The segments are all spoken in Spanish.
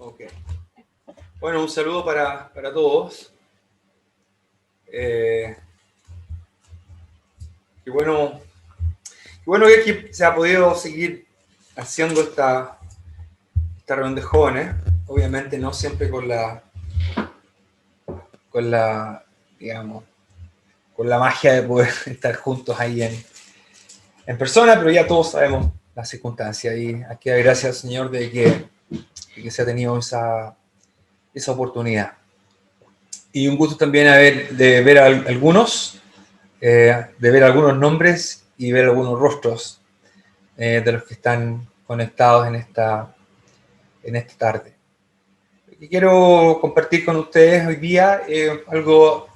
Ok. Bueno, un saludo para todos. Y bueno que aquí se ha podido seguir haciendo esta reunión de jóvenes. Obviamente no siempre digamos, con la magia de poder estar juntos ahí en persona, pero ya todos sabemos las circunstancias. Y aquí hay gracias al Señor de que se ha tenido esa oportunidad. Y un gusto también de ver a algunos, de ver algunos nombres y ver algunos rostros de los que están conectados en esta tarde. Y quiero compartir con ustedes hoy día algo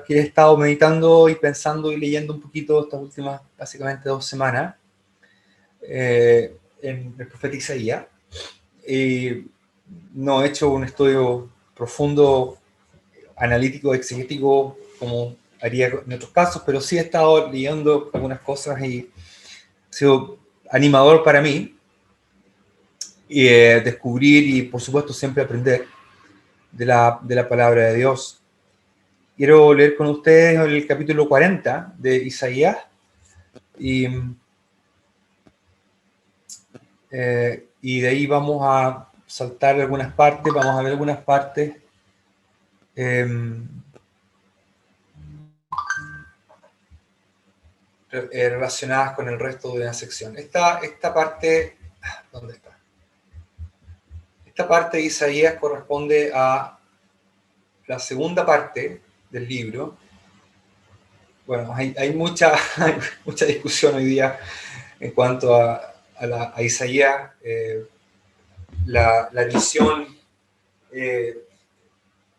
que he estado meditando y pensando y leyendo un poquito estas últimas, básicamente 2 semanas, en el profeta Isaías. No he hecho un estudio profundo, analítico, exegético, como haría en otros casos, pero sí he estado leyendo algunas cosas y ha sido animador para mí y descubrir y por supuesto siempre aprender de la palabra de Dios. Quiero leer con ustedes el capítulo 40 de Isaías y de ahí vamos a saltar algunas partes, vamos a ver algunas partes relacionadas con el resto de la sección. Esta parte, ¿dónde está? Esta parte de Isaías corresponde a la segunda parte del libro. Bueno, hay mucha discusión hoy día en cuanto a Isaías. La visión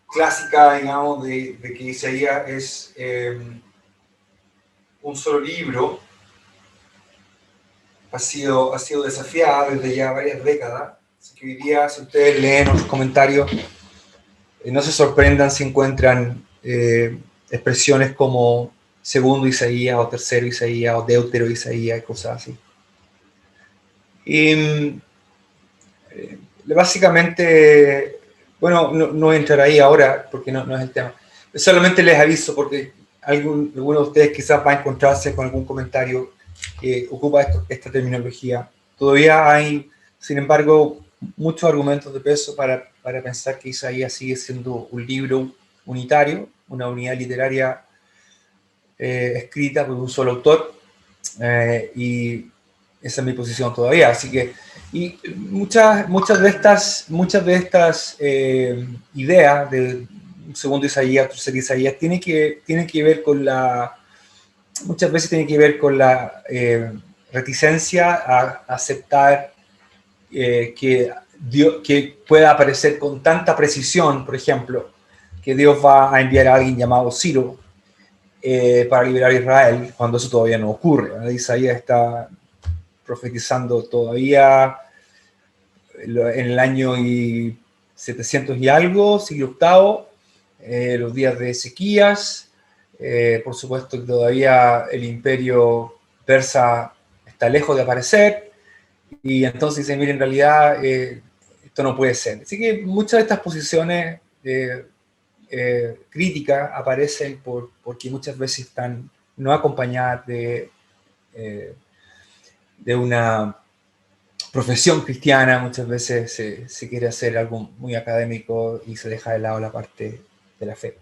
clásica, digamos, de que Isaías es un solo libro, ha sido desafiada desde ya varias décadas. Así que hoy día, si ustedes leen los comentarios, no se sorprendan si encuentran expresiones como segundo Isaías, o tercero Isaías, o deutero Isaías, y cosas así. Y básicamente, bueno, no entraré ahí ahora porque no es el tema. Solamente les aviso porque alguno de ustedes quizás va a encontrarse con algún comentario que ocupa esta terminología. Todavía hay, sin embargo, muchos argumentos de peso para pensar que Isaías sigue siendo un libro unitario, una unidad literaria escrita por un solo autor, y esa es mi posición todavía. Así que, y muchas de estas ideas de segundo Isaías, tercer Isaías, tiene que ver con muchas veces tiene que ver con la reticencia a aceptar que pueda aparecer con tanta precisión, por ejemplo, que Dios va a enviar a alguien llamado Ciro para liberar a Israel, cuando eso todavía no ocurre, ¿no? Isaías está profetizando todavía en el año 700 y algo, siglo octavo, los días de Ezequías. Por supuesto que todavía el imperio persa está lejos de aparecer, y entonces dice, mire, en realidad esto no puede ser. Así que muchas de estas posiciones críticas aparecen porque muchas veces están no acompañadas de una profesión cristiana. Muchas veces se quiere hacer algo muy académico y se deja de lado la parte de la fe.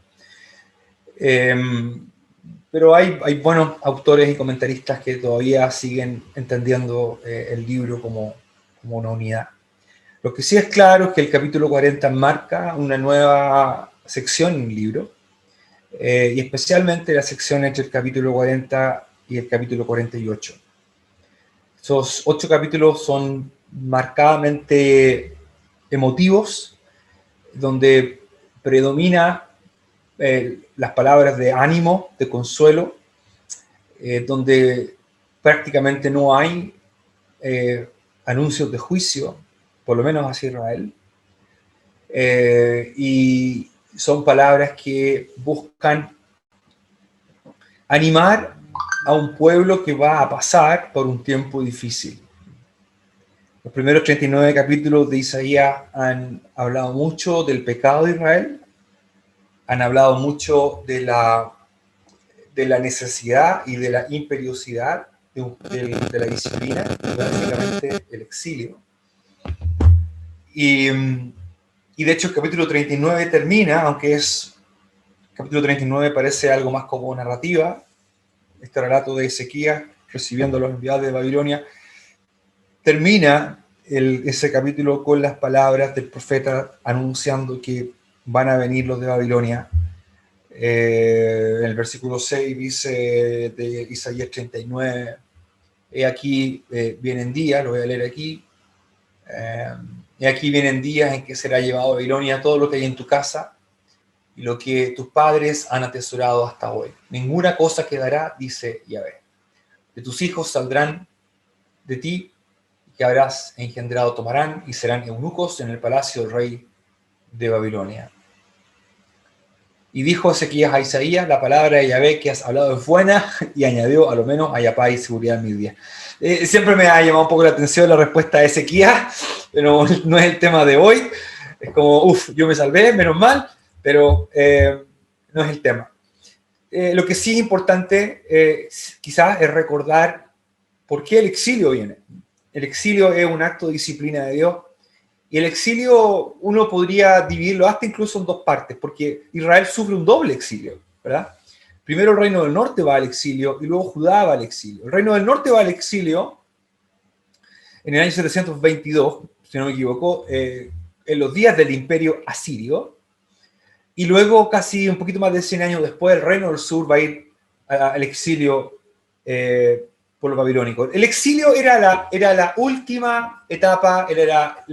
Pero hay buenos autores y comentaristas que todavía siguen entendiendo el libro como una unidad. Lo que sí es claro es que el capítulo 40 marca una nueva sección en el libro, y especialmente la sección entre el capítulo 40 y el capítulo 48. Esos 8 capítulos son marcadamente emotivos, donde predomina las palabras de ánimo, de consuelo, donde prácticamente no hay anuncios de juicio, por lo menos hacia Israel, y son palabras que buscan animar a un pueblo que va a pasar por un tiempo difícil. Los primeros 39 capítulos de Isaías han hablado mucho del pecado de Israel, han hablado mucho de la necesidad y de la imperiosidad de la disciplina, básicamente el exilio. Y de hecho el capítulo 39 termina, aunque capítulo 39 parece algo más como narrativa, este relato de Ezequías recibiendo a los enviados de Babilonia, termina ese capítulo con las palabras del profeta anunciando que van a venir los de Babilonia. En el versículo 6 dice de Isaías 39, he aquí vienen días, lo voy a leer aquí, he aquí vienen días en que será llevado a Babilonia todo lo que hay en tu casa y lo que tus padres han atesorado hasta hoy. Ninguna cosa quedará, dice Yahvé. De tus hijos saldrán de ti, que habrás engendrado tomarán y serán eunucos en el palacio del rey de Babilonia. Y dijo Ezequías a Isaías, la palabra de Yahvé que has hablado es buena, y añadió, a lo menos haya paz y seguridad en mis días. Siempre me ha llamado un poco la atención la respuesta de Ezequías, pero no es el tema de hoy. Es como, yo me salvé, menos mal, pero no es el tema. Lo que sí es importante quizás es recordar por qué el exilio viene. El exilio es un acto de disciplina de Dios. Y el exilio uno podría dividirlo hasta incluso en dos partes, porque Israel sufre un doble exilio, ¿verdad? Primero el reino del norte va al exilio y luego Judá va al exilio. El reino del norte va al exilio en el año 722, si no me equivoco, en los días del imperio asirio, y luego casi un poquito más de 100 años después el reino del sur va a ir al exilio por los babilónicos. El exilio era la última etapa, era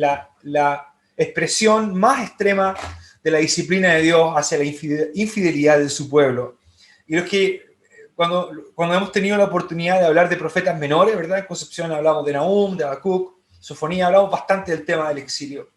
la expresión más extrema de la disciplina de Dios hacia la infidelidad de su pueblo. Y los que, cuando hemos tenido la oportunidad de hablar de profetas menores, ¿verdad? En Concepción hablamos de Nahum, de Habacuc, Sofonía, hablamos bastante del tema del exilio.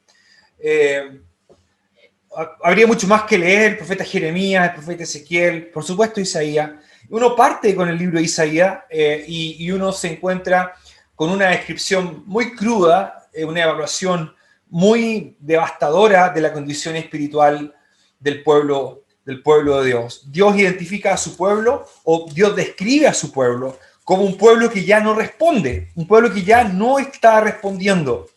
Habría mucho más que leer, el profeta Jeremías, el profeta Ezequiel, por supuesto Isaías. Uno parte con el libro de Isaías y uno se encuentra con una descripción muy cruda, una evaluación muy devastadora de la condición espiritual del pueblo de Dios. Dios identifica a su pueblo, o Dios describe a su pueblo como un pueblo que ya no responde, un pueblo que ya no está respondiendo.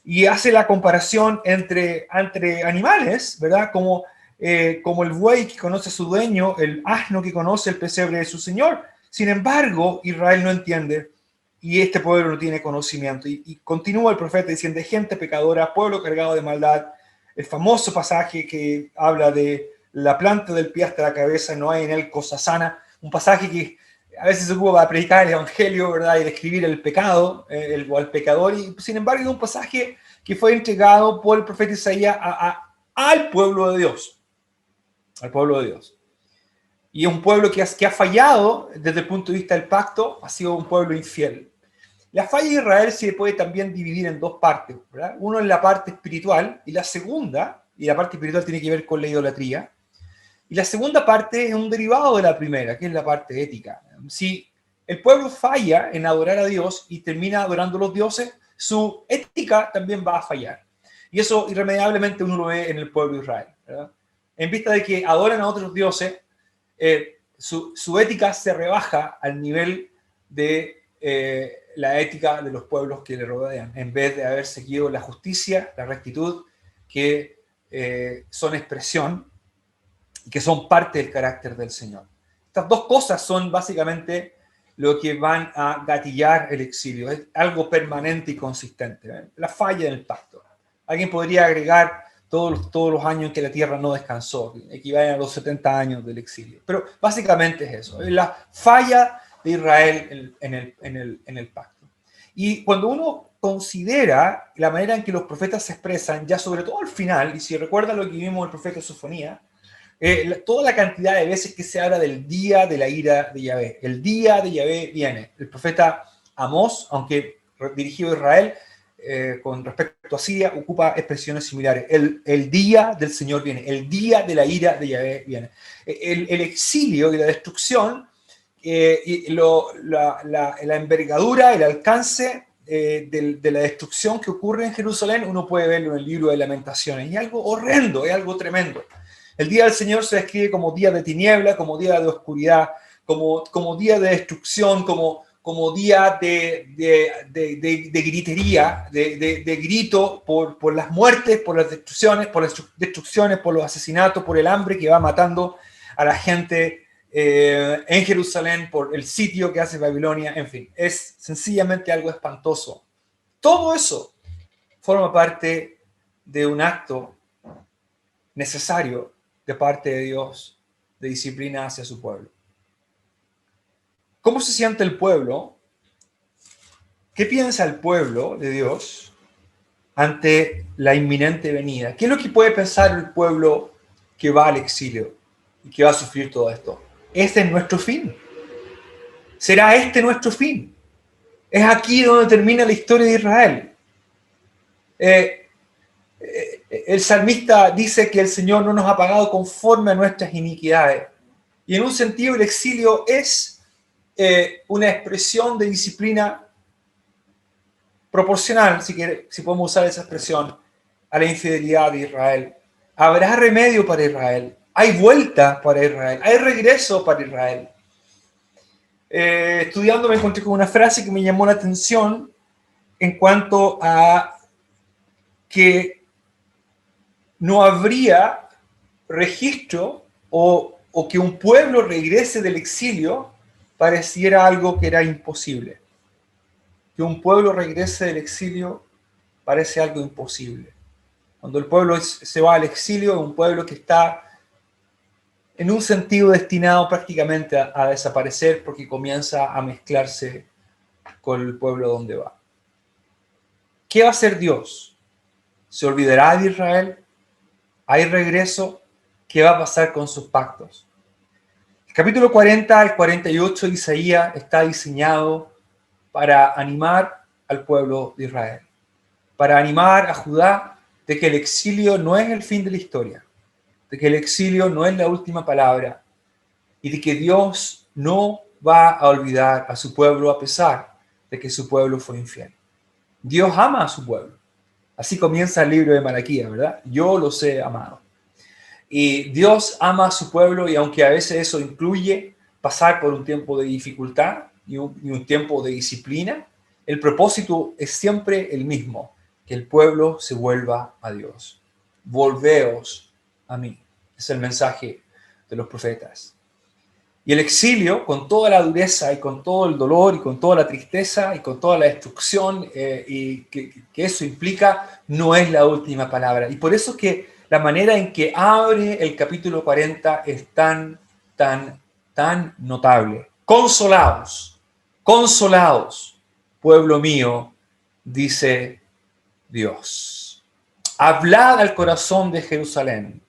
Y hace la comparación entre animales, ¿verdad? Como el buey que conoce a su dueño, el asno que conoce el pesebre de su señor. Sin embargo, Israel no entiende y este pueblo no tiene conocimiento. Y continúa el profeta diciendo, gente pecadora, pueblo cargado de maldad. El famoso pasaje que habla de la planta del pie hasta la cabeza, no hay en él cosa sana. Un pasaje que a veces se ocupa para predicar el evangelio, ¿verdad? Y describir el pecado, o al pecador. Y sin embargo, es un pasaje que fue entregado por el profeta Isaías al pueblo de Dios. Al pueblo de Dios. Y es un pueblo que ha fallado desde el punto de vista del pacto, ha sido un pueblo infiel. La falla de Israel se puede también dividir en dos partes, ¿verdad? Uno es la parte espiritual, y la segunda, y la parte espiritual tiene que ver con la idolatría, y la segunda parte es un derivado de la primera, que es la parte ética. Si el pueblo falla en adorar a Dios y termina adorando a los dioses, su ética también va a fallar. Y eso irremediablemente uno lo ve en el pueblo de Israel, ¿verdad? En vista de que adoran a otros dioses, su ética se rebaja al nivel de la ética de los pueblos que le rodean, en vez de haber seguido la justicia, la rectitud, que son expresión y que son parte del carácter del Señor. Estas dos cosas son básicamente lo que van a gatillar el exilio. Es algo permanente y consistente, ¿eh? La falla en el pacto. Alguien podría agregar todos los años en que la tierra no descansó, equivalen a los 70 años del exilio. Pero básicamente es eso, es la falla de Israel en el pacto. Y cuando uno considera la manera en que los profetas se expresan, ya sobre todo al final, y si recuerdan lo que vimos el profeta Sofonía, toda la cantidad de veces que se habla del día de la ira de Yahvé. El día de Yahvé viene. El profeta Amós, aunque dirigido a Israel, con respecto a Siria, ocupa expresiones similares. El día del Señor viene. El día de la ira de Yahvé viene. El exilio y la destrucción, la envergadura, el alcance, de la destrucción que ocurre en Jerusalén, uno puede verlo en el libro de Lamentaciones. Y es algo horrendo, es algo tremendo. El día del Señor se describe como día de tiniebla, como día de oscuridad, como día de destrucción, como día de gritería, de grito por las muertes, por las destrucciones, por los asesinatos, por el hambre que va matando a la gente en Jerusalén, por el sitio que hace Babilonia, en fin, es sencillamente algo espantoso. Todo eso forma parte de un acto necesario de parte de Dios de disciplina hacia su pueblo. ¿Cómo se siente el pueblo? ¿Qué piensa el pueblo de Dios ante la inminente venida? ¿Qué es lo que puede pensar el pueblo que va al exilio y que va a sufrir todo esto? ¿Este es nuestro fin? ¿Será este nuestro fin? Es aquí donde termina la historia de Israel. El salmista dice que el Señor no nos ha pagado conforme a nuestras iniquidades. Y en un sentido el exilio es una expresión de disciplina proporcional, si podemos usar esa expresión, a la infidelidad de Israel. Habrá remedio para Israel. Hay vuelta para Israel. Hay regreso para Israel. Estudiando me encontré con una frase que me llamó la atención en cuanto a que no habría registro o que un pueblo regrese del exilio pareciera algo que era imposible. Que un pueblo regrese del exilio parece algo imposible. Cuando el pueblo se va al exilio, es un pueblo que está en un sentido destinado prácticamente a desaparecer porque comienza a mezclarse con el pueblo donde va. ¿Qué va a hacer Dios? ¿Se olvidará de Israel? ¿Hay regreso? ¿Qué va a pasar con sus pactos? El capítulo 40 al 48 de Isaías está diseñado para animar al pueblo de Israel, para animar a Judá de que el exilio no es el fin de la historia, de que el exilio no es la última palabra y de que Dios no va a olvidar a su pueblo a pesar de que su pueblo fue infiel. Dios ama a su pueblo. Así comienza el libro de Malaquías, ¿verdad? Yo los he amado. Y Dios ama a su pueblo y aunque a veces eso incluye pasar por un tiempo de dificultad y un tiempo de disciplina, el propósito es siempre el mismo, que el pueblo se vuelva a Dios. Volveos a mí. Es el mensaje de los profetas. Y el exilio, con toda la dureza y con todo el dolor y con toda la tristeza y con toda la destrucción y que eso implica, no es la última palabra. Y por eso es que la manera en que abre el capítulo 40 es tan notable. Consolaos, consolaos, pueblo mío, dice Dios. Hablad al corazón de Jerusalén.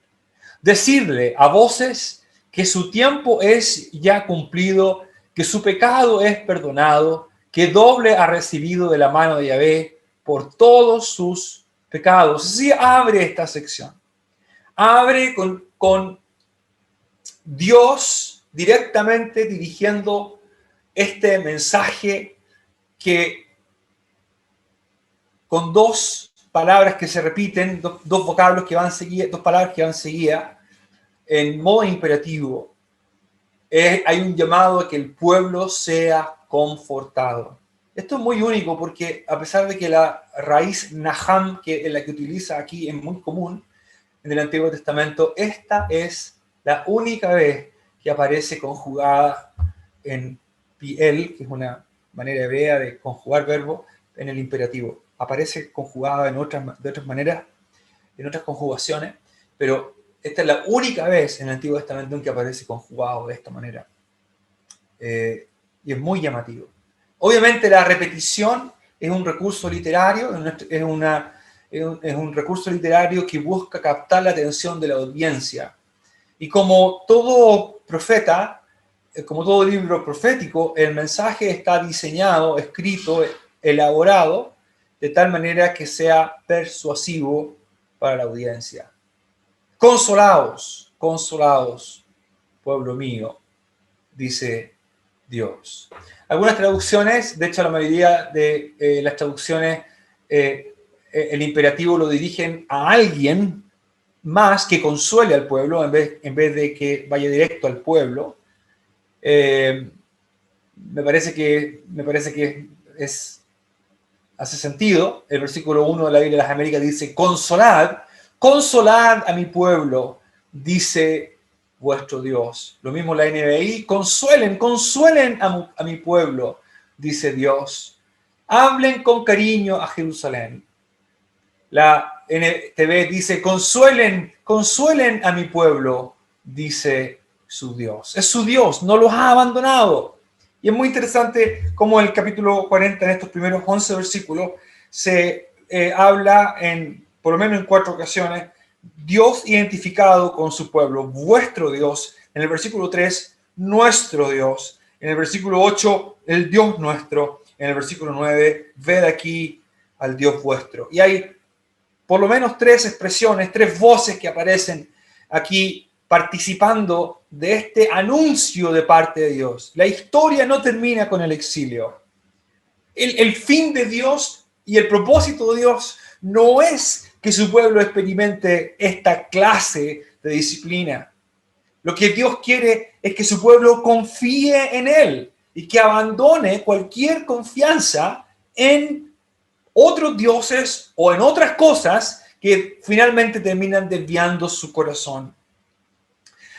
Decidle a voces que su tiempo es ya cumplido, que su pecado es perdonado, que doble ha recibido de la mano de Yahvé por todos sus pecados. Así abre esta sección. Abre con Dios directamente dirigiendo este mensaje que con dos palabras que se repiten, dos vocablos que van seguidas, dos palabras que van seguidas, en modo imperativo, hay un llamado a que el pueblo sea confortado. Esto es muy único porque a pesar de que la raíz naham, que es la que utiliza aquí, es muy común en el Antiguo Testamento, esta es la única vez que aparece conjugada en piel, que es una manera hebrea de conjugar verbo, en el imperativo. Aparece conjugada de otras maneras, en otras conjugaciones, pero esta es la única vez en el Antiguo Testamento en que aparece conjugado de esta manera. Y es muy llamativo. Obviamente la repetición es un recurso literario, es un recurso literario que busca captar la atención de la audiencia. Y como todo profeta, como todo libro profético, el mensaje está diseñado, escrito, elaborado, de tal manera que sea persuasivo para la audiencia. Consolaos, consolaos, pueblo mío, dice Dios. Algunas traducciones, de hecho la mayoría de las traducciones, el imperativo lo dirigen a alguien más que consuele al pueblo en vez de que vaya directo al pueblo. Me parece que hace sentido. El versículo 1 de la Biblia de las Américas dice: consolad a mi pueblo, dice vuestro Dios. Lo mismo la NBI: consuelen a mi pueblo, dice Dios. Hablen con cariño a Jerusalén. La NTV dice: consuelen a mi pueblo, dice su Dios. Es su Dios, no los ha abandonado. Y es muy interesante cómo en el capítulo 40, en estos primeros 11 versículos, se habla por lo menos en 4 ocasiones, Dios identificado con su pueblo, vuestro Dios. En el versículo 3, nuestro Dios. En el versículo 8, el Dios nuestro. En el versículo 9, ved aquí al Dios vuestro. Y hay por lo menos 3 expresiones, 3 voces que aparecen aquí participando de este anuncio de parte de Dios. La historia no termina con el exilio. El fin de Dios y el propósito de Dios no es que su pueblo experimente esta clase de disciplina. Lo que Dios quiere es que su pueblo confíe en Él y que abandone cualquier confianza en otros dioses o en otras cosas que finalmente terminan desviando su corazón.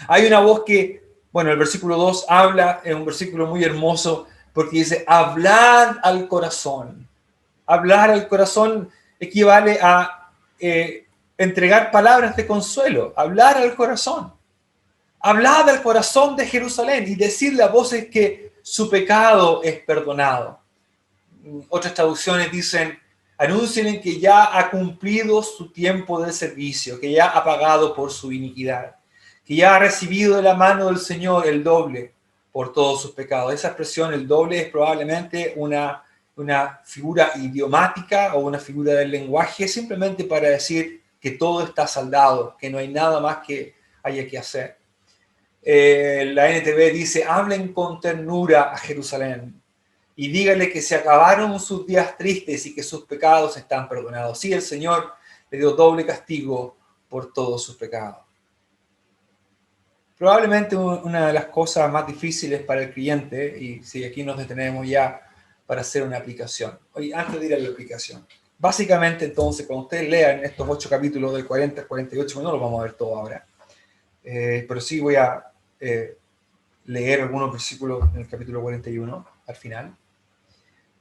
Hay una voz que, bueno, el versículo 2 habla, es un versículo muy hermoso, porque dice: hablad al corazón. Hablar al corazón equivale a entregar palabras de consuelo, hablar al corazón. Hablad al corazón de Jerusalén y decirle a voces que su pecado es perdonado. Otras traducciones dicen: anúncienle que ya ha cumplido su tiempo de servicio, que ya ha pagado por su iniquidad, que ya ha recibido de la mano del Señor el doble por todos sus pecados. Esa expresión, el doble, es probablemente una figura idiomática o una figura del lenguaje, simplemente para decir que todo está saldado, que no hay nada más que haya que hacer. La NTV dice: hablen con ternura a Jerusalén y dígale que se acabaron sus días tristes y que sus pecados están perdonados. Sí, el Señor le dio doble castigo por todos sus pecados. Probablemente una de las cosas más difíciles para el creyente, y si aquí nos detenemos ya para hacer una aplicación. Oye, antes de ir a la aplicación, básicamente entonces, cuando ustedes lean estos 8 capítulos del 40 al 48, no los vamos a ver todos ahora, pero sí voy a leer algunos versículos en el capítulo 41 al final.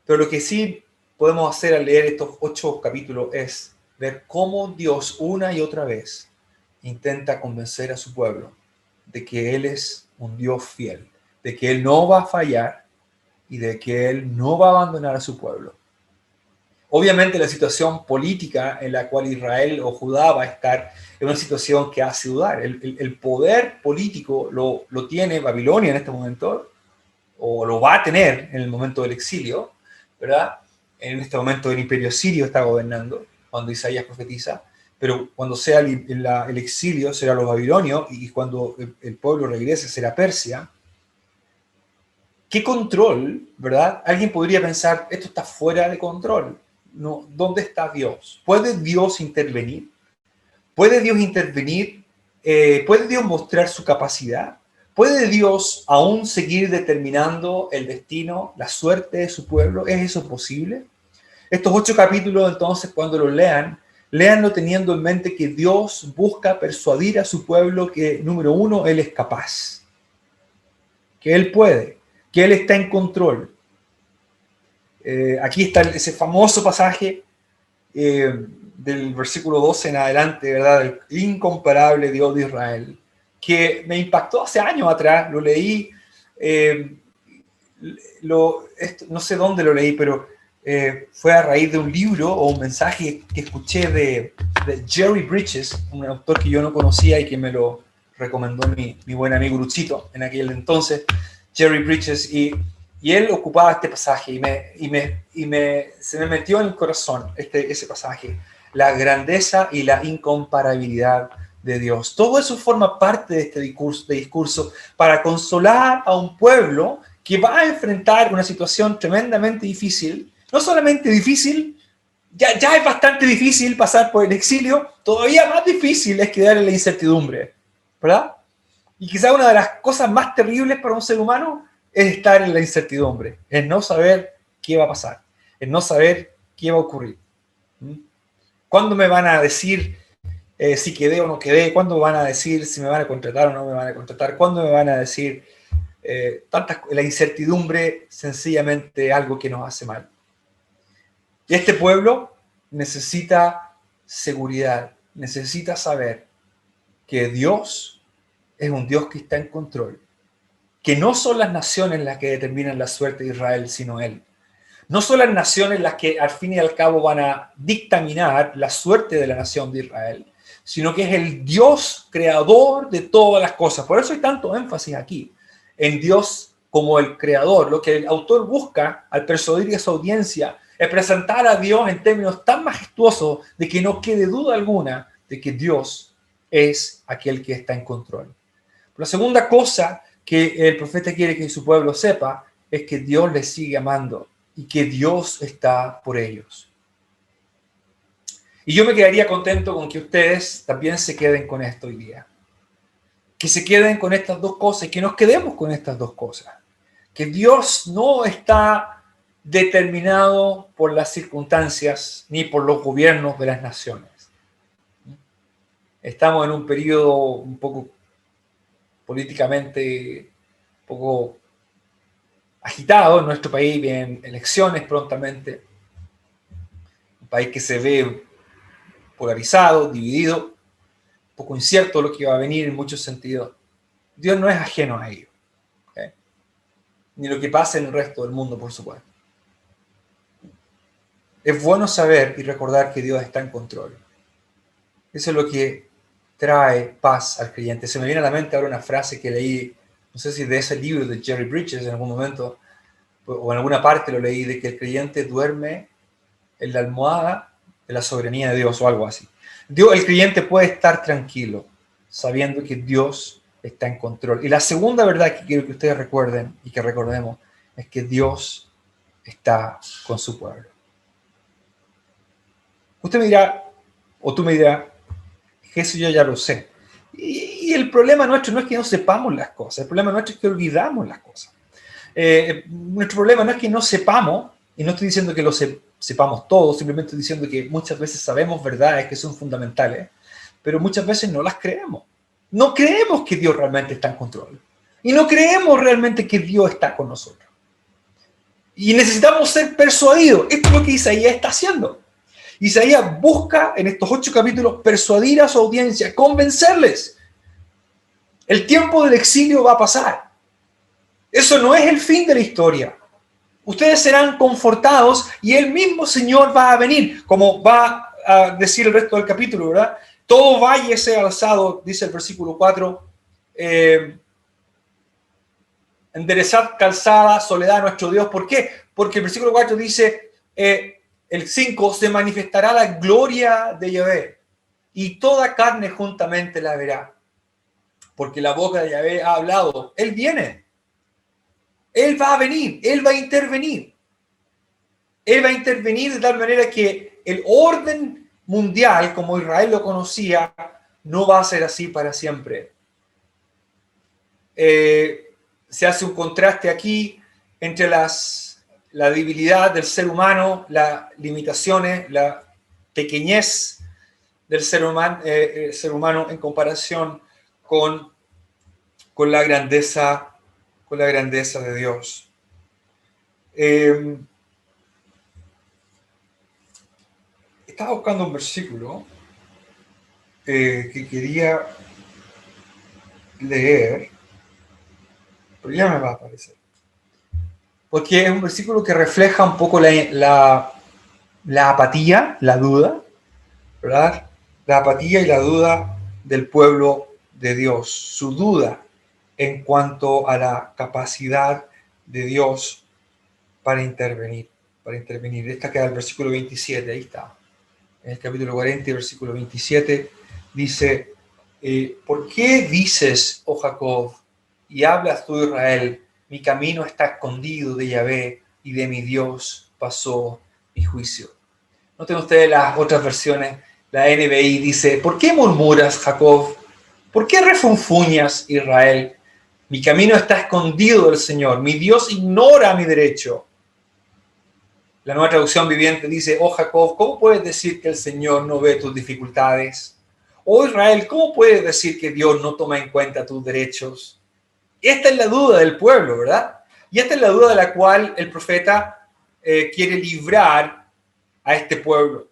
Pero lo que sí podemos hacer al leer estos 8 capítulos es ver cómo Dios una y otra vez intenta convencer a su pueblo de que Él es un Dios fiel, de que Él no va a fallar y de que Él no va a abandonar a su pueblo. Obviamente la situación política en la cual Israel o Judá va a estar es una situación que hace dudar. El poder político lo tiene Babilonia en este momento, o lo va a tener en el momento del exilio, ¿verdad? En este momento el imperio sirio está gobernando, cuando Isaías profetiza, pero cuando sea el exilio será los babilonios, y cuando el pueblo regrese será Persia. ¿Qué control, verdad? Alguien podría pensar: esto está fuera de control. No, ¿dónde está Dios? ¿Puede Dios intervenir? ¿Puede Dios intervenir? ¿Puede Dios mostrar su capacidad? ¿Puede Dios aún seguir determinando el destino, la suerte de su pueblo? ¿Es eso posible? Estos 8 capítulos, entonces, cuando los léanlo teniendo en mente que Dios busca persuadir a su pueblo que, número 1, Él es capaz, que Él puede, que Él está en control. Aquí está ese famoso pasaje del versículo 12 en adelante, ¿verdad? El incomparable Dios de Israel, que me impactó hace años atrás. Lo leí, no sé dónde lo leí, pero fue a raíz de un libro o un mensaje que escuché de Jerry Bridges, un autor que yo no conocía y que me lo recomendó mi buen amigo Luchito en aquel entonces, Jerry Bridges, y él ocupaba este pasaje se me metió en el corazón ese pasaje: la grandeza y la incomparabilidad de Dios. Todo eso forma parte de este discurso para consolar a un pueblo que va a enfrentar una situación tremendamente difícil. No solamente difícil, ya es bastante difícil pasar por el exilio, todavía más difícil es quedar en la incertidumbre, ¿verdad? Y quizá una de las cosas más terribles para un ser humano es estar en la incertidumbre, es no saber qué va a pasar, es no saber qué va a ocurrir. ¿Cuándo me van a decir si quedé o no quedé? ¿Cuándo van a decir si me van a contratar o no me van a contratar? ¿Cuándo me van a decir la incertidumbre sencillamente algo que nos hace mal? Y este pueblo necesita seguridad, necesita saber que Dios es un Dios que está en control, que no son las naciones las que determinan la suerte de Israel, sino Él. No son las naciones las que al fin y al cabo van a dictaminar la suerte de la nación de Israel, sino que es el Dios creador de todas las cosas. Por eso hay tanto énfasis aquí en Dios como el creador. Lo que el autor busca al persuadir a su audiencia es presentar a Dios en términos tan majestuosos de que no quede duda alguna de que Dios es aquel que está en control. La segunda cosa que el profeta quiere que su pueblo sepa es que Dios les sigue amando y que Dios está por ellos. Y yo me quedaría contento con que ustedes también se queden con esto hoy día. Que se queden con estas dos cosas y que nos quedemos con estas dos cosas. Que Dios no está determinado por las circunstancias ni por los gobiernos de las naciones. Estamos en un periodo un poco políticamente un poco agitado en nuestro país, vienen elecciones prontamente, un país que se ve polarizado, dividido, un poco incierto lo que va a venir en muchos sentidos. Dios no es ajeno a ello, ¿okay? Ni lo que pasa en el resto del mundo, por supuesto. Es bueno saber y recordar que Dios está en control. Eso es lo que trae paz al creyente. Se me viene a la mente ahora una frase que leí, no sé si de ese libro de Jerry Bridges en algún momento, o en alguna parte lo leí, de que el creyente duerme en la almohada de la soberanía de Dios o algo así. El creyente puede estar tranquilo sabiendo que Dios está en control. Y la segunda verdad que quiero que ustedes recuerden y que recordemos es que Dios está con su pueblo. Usted me dirá, o tú me dirás, eso yo ya lo sé. Y el problema nuestro no es que no sepamos las cosas, el problema nuestro es que olvidamos las cosas. Nuestro problema no es que no sepamos, y no estoy diciendo que lo sepamos todo, simplemente estoy diciendo que muchas veces sabemos verdades que son fundamentales, pero muchas veces no las creemos. No creemos que Dios realmente está en control. Y no creemos realmente que Dios está con nosotros. Y necesitamos ser persuadidos. Esto es lo que Isaías está haciendo. Isaías busca en estos 8 capítulos persuadir a su audiencia, convencerles. El tiempo del exilio va a pasar. Eso no es el fin de la historia. Ustedes serán confortados y el mismo Señor va a venir, como va a decir el resto del capítulo, ¿verdad? Todo valle sea alzado, dice el versículo 4, enderezad calzada, soledad a nuestro Dios. ¿Por qué? Porque el versículo 4 dice, el 5, se manifestará la gloria de Yahvé y toda carne juntamente la verá. Porque la boca de Yahvé ha hablado. Él viene. Él va a venir. Él va a intervenir. Él va a intervenir de tal manera que el orden mundial, como Israel lo conocía, no va a ser así para siempre. Se hace un contraste aquí entre la debilidad del ser humano, las limitaciones, la pequeñez del ser humano en comparación con la grandeza de Dios. Estaba buscando un versículo que quería leer, pero ya me va a aparecer. Porque es un versículo que refleja un poco la apatía, la duda, ¿verdad? La apatía y la duda del pueblo de Dios, su duda en cuanto a la capacidad de Dios para intervenir. Esta queda el versículo 27, ahí está. En el capítulo 40, versículo 27, dice, ¿por qué dices, oh Jacob, y hablas tú, Israel, Mi camino está escondido de Yahvé y de mi Dios pasó mi juicio. Noten ustedes las otras versiones. La NBI dice, ¿por qué murmuras, Jacob? ¿Por qué refunfuñas, Israel? Mi camino está escondido del Señor. Mi Dios ignora mi derecho. La Nueva Traducción Viviente dice, oh Jacob, ¿cómo puedes decir que el Señor no ve tus dificultades? Oh Israel, ¿cómo puedes decir que Dios no toma en cuenta tus derechos? Esta es la duda del pueblo, ¿verdad? Y esta es la duda de la cual el profeta quiere librar a este pueblo,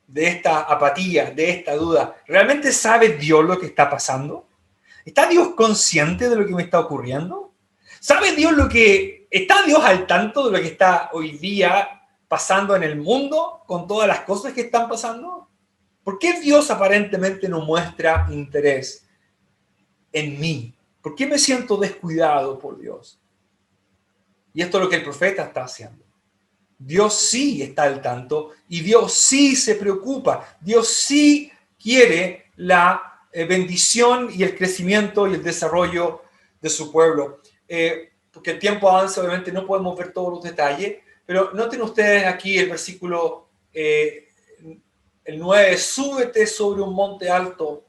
de esta apatía, de esta duda. ¿Realmente sabe Dios lo que está pasando? ¿Está Dios consciente de lo que me está ocurriendo? ¿Sabe Dios está Dios al tanto de lo que está hoy día pasando en el mundo con todas las cosas que están pasando? ¿Por qué Dios aparentemente no muestra interés en mí? ¿Por qué me siento descuidado por Dios? Y esto es lo que el profeta está haciendo. Dios sí está al tanto y Dios sí se preocupa. Dios sí quiere la bendición y el crecimiento y el desarrollo de su pueblo. Porque el tiempo avanza, obviamente no podemos ver todos los detalles, pero noten ustedes aquí el versículo el 9, súbete sobre un monte alto,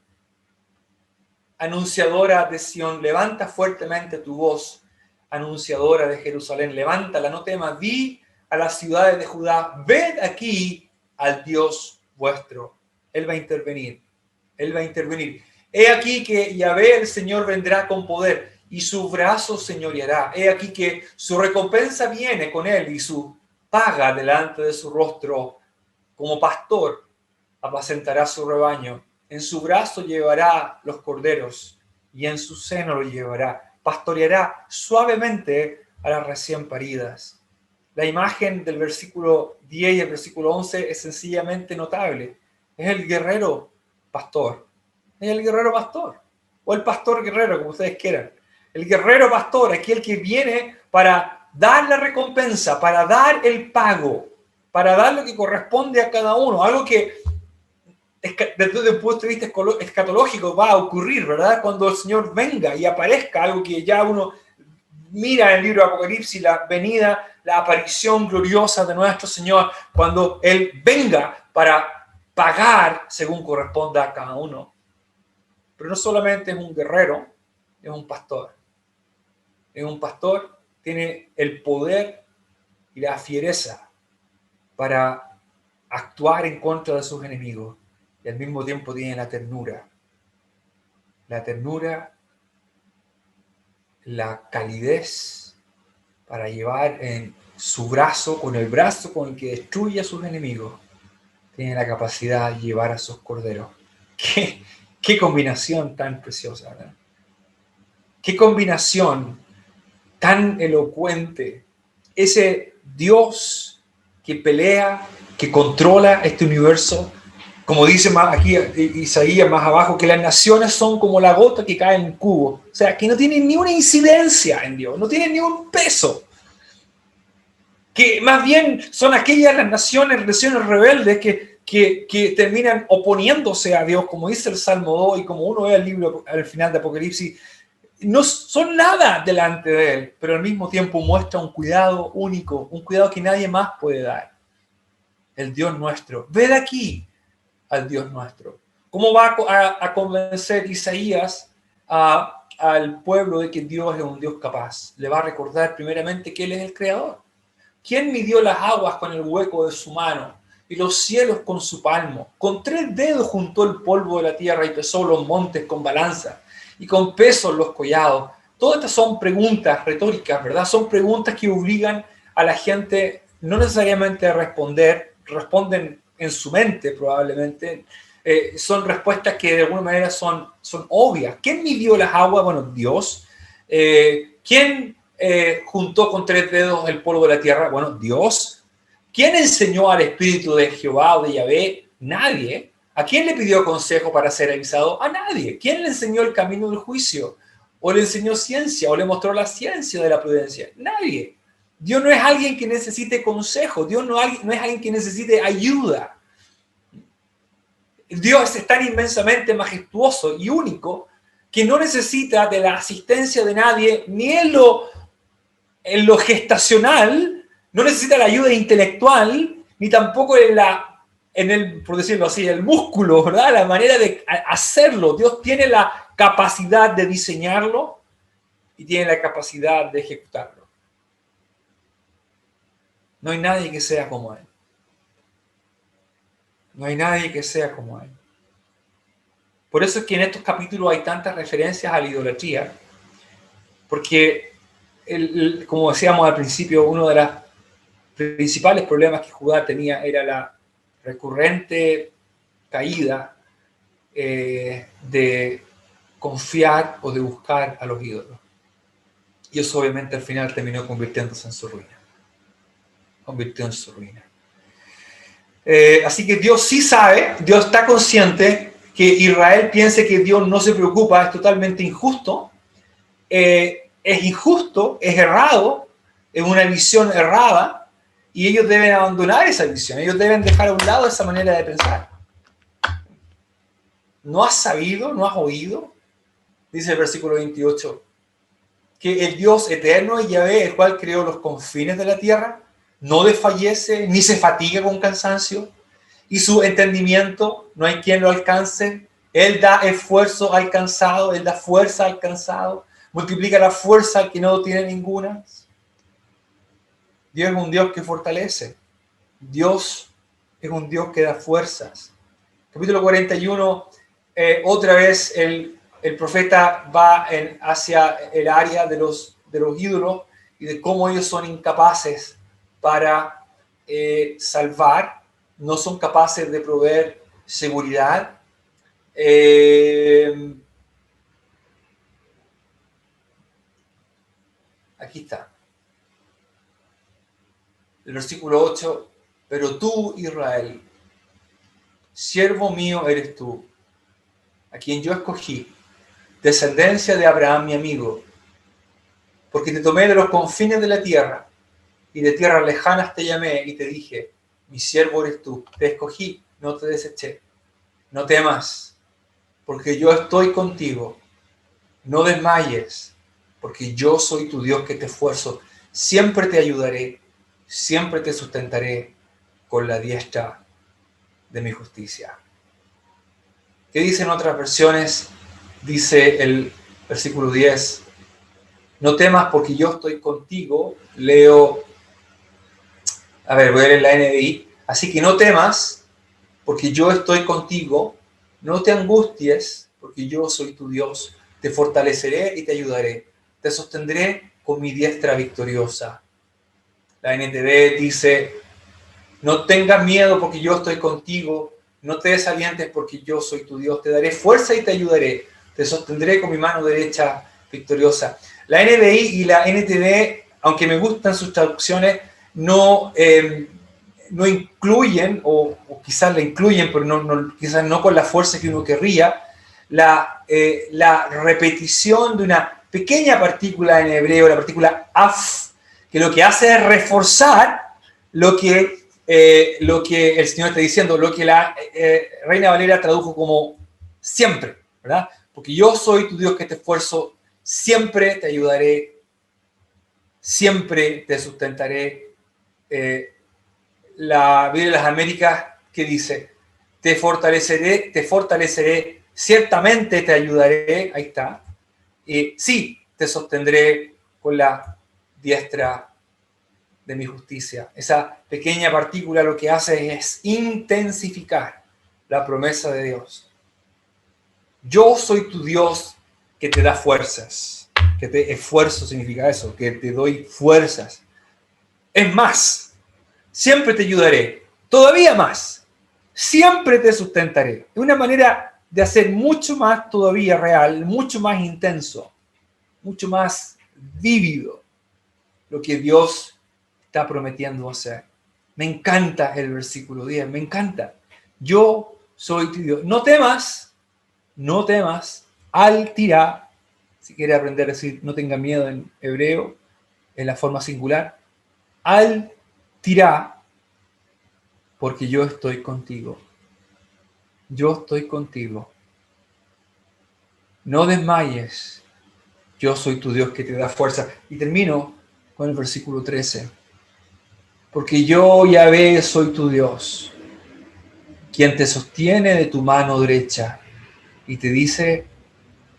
anunciadora de Sión, levanta fuertemente tu voz, anunciadora de Jerusalén, levántala, no temas, di a las ciudades de Judá, ved aquí al Dios vuestro. Él va a intervenir, Él va a intervenir. He aquí que Yahvé el Señor vendrá con poder y su brazo señoreará. He aquí que su recompensa viene con él y su paga delante de su rostro. Como pastor apacentará su rebaño. En su brazo llevará los corderos y en su seno lo llevará. Pastoreará suavemente a las recién paridas. La imagen del versículo 10 y el versículo 11 es sencillamente notable. Es el guerrero pastor. Es el guerrero pastor. O el pastor guerrero, como ustedes quieran. El guerrero pastor, aquel que viene para dar la recompensa, para dar el pago, para dar lo que corresponde a cada uno. Algo que desde un punto de vista escatológico va a ocurrir, ¿verdad? Cuando el Señor venga y aparezca, algo que ya uno mira en el libro de Apocalipsis, la venida, la aparición gloriosa de nuestro Señor, cuando Él venga para pagar según corresponda a cada uno. Pero no solamente es un guerrero, es un pastor. Es un pastor, tiene el poder y la fiereza para actuar en contra de sus enemigos. Y al mismo tiempo tiene la ternura, la calidez para llevar en su brazo, con el brazo con el que destruye a sus enemigos, tiene la capacidad de llevar a sus corderos. Qué combinación tan preciosa, ¿verdad? Qué combinación tan elocuente. Ese Dios que pelea, que controla este universo, como dice más aquí Isaías más abajo, que las naciones son como la gota que cae en el cubo. O sea, que no tienen ni una incidencia en Dios, no tienen ni un peso. Que más bien son aquellas las naciones rebeldes que terminan oponiéndose a Dios, como dice el Salmo 2 y como uno ve el libro al final de Apocalipsis, no son nada delante de Él, pero al mismo tiempo muestra un cuidado único, un cuidado que nadie más puede dar. El Dios nuestro. Ved aquí al Dios nuestro. ¿Cómo va a convencer Isaías al pueblo de que Dios es un Dios capaz? Le va a recordar primeramente que Él es el Creador. ¿Quién midió las aguas con el hueco de su mano y los cielos con su palmo? Con 3 dedos juntó el polvo de la tierra y pesó los montes con balanza y con pesos los collados. Todas estas son preguntas retóricas, ¿verdad? Son preguntas que obligan a la gente no necesariamente a responder, responden en su mente probablemente, son respuestas que de alguna manera son obvias. ¿Quién midió las aguas? Bueno, Dios. ¿Quién juntó con 3 dedos el polvo de la tierra? Bueno, Dios. ¿Quién enseñó al Espíritu de Jehová o de Yahvé? Nadie. ¿A quién le pidió consejo para ser avisado? A nadie. ¿Quién le enseñó el camino del juicio? ¿O le enseñó ciencia? ¿O le mostró la ciencia de la prudencia? Nadie. Dios no es alguien que necesite consejo. Dios no es alguien que necesite ayuda. Dios es tan inmensamente majestuoso y único que no necesita de la asistencia de nadie, ni Él lo en lo gestacional no necesita la ayuda intelectual, ni tampoco por decirlo así, el músculo, ¿verdad? La manera de hacerlo. Dios tiene la capacidad de diseñarlo y tiene la capacidad de ejecutarlo. No hay nadie que sea como Él. No hay nadie que sea como Él. Por eso es que en estos capítulos hay tantas referencias a la idolatría, porque, como decíamos al principio, uno de los principales problemas que Judá tenía era la recurrente caída de confiar o de buscar a los ídolos. Y eso obviamente al final terminó convirtiéndose en su ruina. Convirtió en su ruina. Así que Dios sí sabe, Dios está consciente que Israel piense que Dios no se preocupa, es totalmente injusto. Es injusto, es errado, es una visión errada, y ellos deben abandonar esa visión, ellos deben dejar a un lado esa manera de pensar. ¿No has sabido, no has oído? Dice el versículo 28, que el Dios eterno es Yahvé, el cual creó los confines de la tierra, no desfallece ni se fatiga con cansancio, y su entendimiento no hay quien lo alcance. Él da esfuerzo al cansado, Él da fuerza al cansado, multiplica la fuerza al que no tiene ninguna. Dios es un Dios que fortalece. Dios es un Dios que da fuerzas. Capítulo 41, otra vez el profeta va hacia el área de los ídolos y de cómo ellos son incapaces para salvar, no son capaces de proveer seguridad. Aquí está. El versículo 8, pero tú, Israel, siervo mío eres tú, a quien yo escogí, descendencia de Abraham, mi amigo, porque te tomé de los confines de la tierra, y de tierras lejanas te llamé y te dije, mi siervo eres tú, te escogí, no te deseché. No temas, porque yo estoy contigo. No desmayes, porque yo soy tu Dios que te esfuerzo. Siempre te ayudaré, siempre te sustentaré con la diestra de mi justicia. ¿Qué dicen otras versiones? Dice el versículo 10, no temas porque yo estoy contigo. Voy a leer la NBI. Así que no temas porque yo estoy contigo. No te angusties porque yo soy tu Dios. Te fortaleceré y te ayudaré. Te sostendré con mi diestra victoriosa. La NTV dice, no tengas miedo porque yo estoy contigo. No te desalientes porque yo soy tu Dios. Te daré fuerza y te ayudaré. Te sostendré con mi mano derecha victoriosa. La NBI y la NTV, aunque me gustan sus traducciones, no incluyen, o quizás la incluyen, pero quizás no con la fuerza que uno querría, la repetición de una pequeña partícula en hebreo, la partícula af, que lo que hace es reforzar lo que el Señor está diciendo, lo que la Reina Valera tradujo como siempre, ¿verdad? Porque yo soy tu Dios que te esfuerzo, siempre te ayudaré, siempre te sustentaré. La Biblia de las Américas que dice, te fortaleceré, ciertamente te ayudaré, ahí está, y sí, te sostendré con la diestra de mi justicia. Esa pequeña partícula lo que hace es intensificar la promesa de Dios. Yo soy tu Dios que te da fuerzas, que te esfuerzo significa eso, que te doy fuerzas. Es más, siempre te ayudaré, todavía más, siempre te sustentaré. Es una manera de hacer mucho más todavía real, mucho más intenso, mucho más vívido lo que Dios está prometiendo hacer. Me encanta el versículo 10, me encanta. Yo soy tu Dios. No temas, al tirá, si quiere aprender a decir no tenga miedo en hebreo, en la forma singular, al tirá, porque yo estoy contigo. Yo estoy contigo. No desmayes. Yo soy tu Dios que te da fuerza. Y termino con el versículo 13. Porque yo, Yahvé, soy tu Dios, quien te sostiene de tu mano derecha y te dice,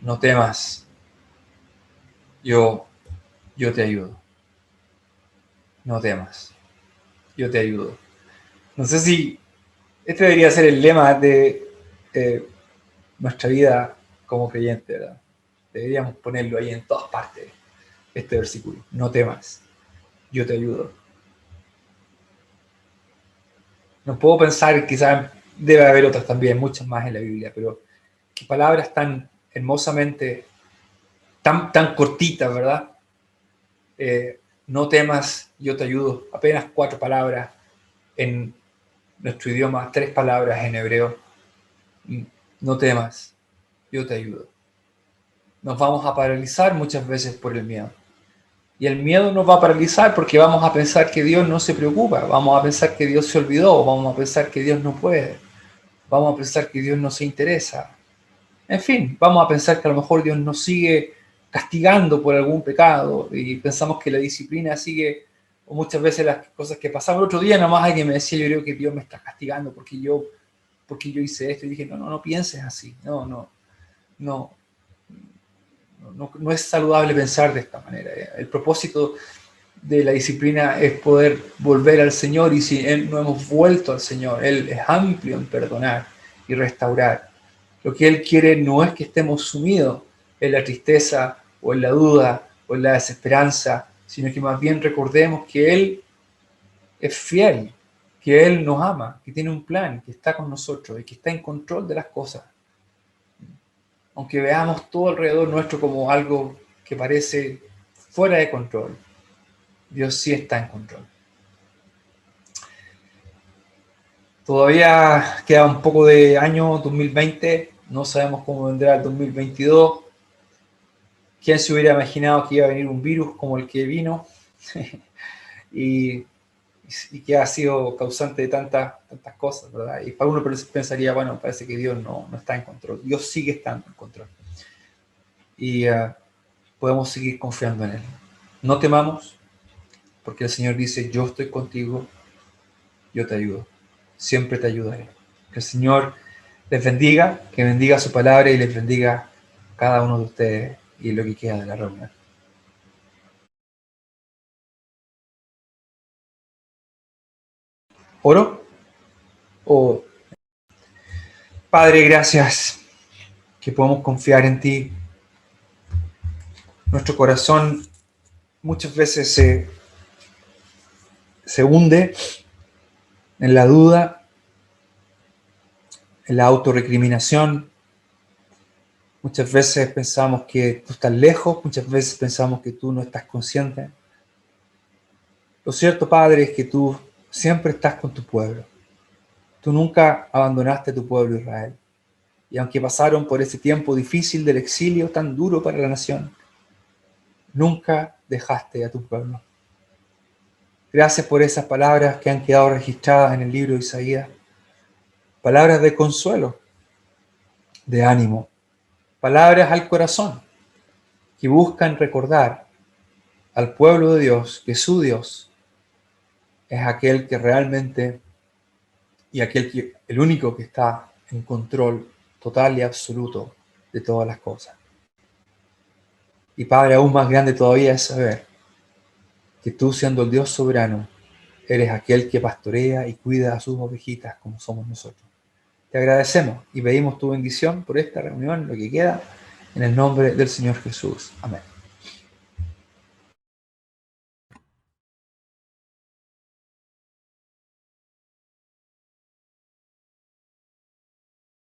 no temas, yo te ayudo. No temas, yo te ayudo. No sé si este debería ser el lema de nuestra vida como creyente, ¿verdad? Deberíamos ponerlo ahí en todas partes, este versículo. No temas, yo te ayudo. No puedo pensar, quizás debe haber otras también, muchas más en la Biblia, pero qué palabras tan hermosamente, tan cortitas, ¿verdad? No temas, yo te ayudo. Apenas 4 palabras en nuestro idioma, 3 palabras en hebreo. No temas, yo te ayudo. Nos vamos a paralizar muchas veces por el miedo. Y el miedo nos va a paralizar porque vamos a pensar que Dios no se preocupa, vamos a pensar que Dios se olvidó, vamos a pensar que Dios no puede, vamos a pensar que Dios no se interesa. En fin, vamos a pensar que a lo mejor Dios nos sigue castigando por algún pecado y pensamos que la disciplina sigue, o muchas veces las cosas que pasamos. El otro día nomás alguien me decía, yo creo que Dios me está castigando porque yo hice esto, y dije, no pienses así, no, no es saludable pensar de esta manera. El propósito de la disciplina es poder volver al Señor, y si no hemos vuelto al Señor, Él es amplio en perdonar y restaurar. Lo que Él quiere no es que estemos sumidos en la tristeza o en la duda o en la desesperanza, sino que más bien recordemos que Él es fiel, que Él nos ama, que tiene un plan, que está con nosotros y que está en control de las cosas. Aunque veamos todo alrededor nuestro como algo que parece fuera de control, Dios sí está en control. Todavía queda un poco de año 2020, no sabemos cómo vendrá el 2022. ¿Quién se hubiera imaginado que iba a venir un virus como el que vino y que ha sido causante de tantas cosas, ¿verdad? Y para uno pensaría, bueno, parece que Dios no está en control. Dios sigue estando en control. Y podemos seguir confiando en Él. No temamos, porque el Señor dice, yo estoy contigo, yo te ayudo. Siempre te ayudaré. Que el Señor les bendiga, que bendiga su palabra y les bendiga cada uno de ustedes y lo que queda de la reunión. ¿Oro? Padre, gracias que podemos confiar en ti. Nuestro corazón muchas veces se hunde en la duda, en la autorrecriminación. Muchas veces pensamos que tú estás lejos, muchas veces pensamos que tú no estás consciente. Lo cierto, Padre, es que tú siempre estás con tu pueblo. Tú nunca abandonaste a tu pueblo Israel. Y aunque pasaron por ese tiempo difícil del exilio tan duro para la nación, nunca dejaste a tu pueblo. Gracias por esas palabras que han quedado registradas en el libro de Isaías. Palabras de consuelo, de ánimo, palabras al corazón, que buscan recordar al pueblo de Dios que su Dios es aquel que realmente y el único que está en control total y absoluto de todas las cosas. Y Padre, aún más grande todavía es saber que tú, siendo el Dios soberano, eres aquel que pastorea y cuida a sus ovejitas como somos nosotros. Te agradecemos y pedimos tu bendición por esta reunión, lo que queda, en el nombre del Señor Jesús. Amén.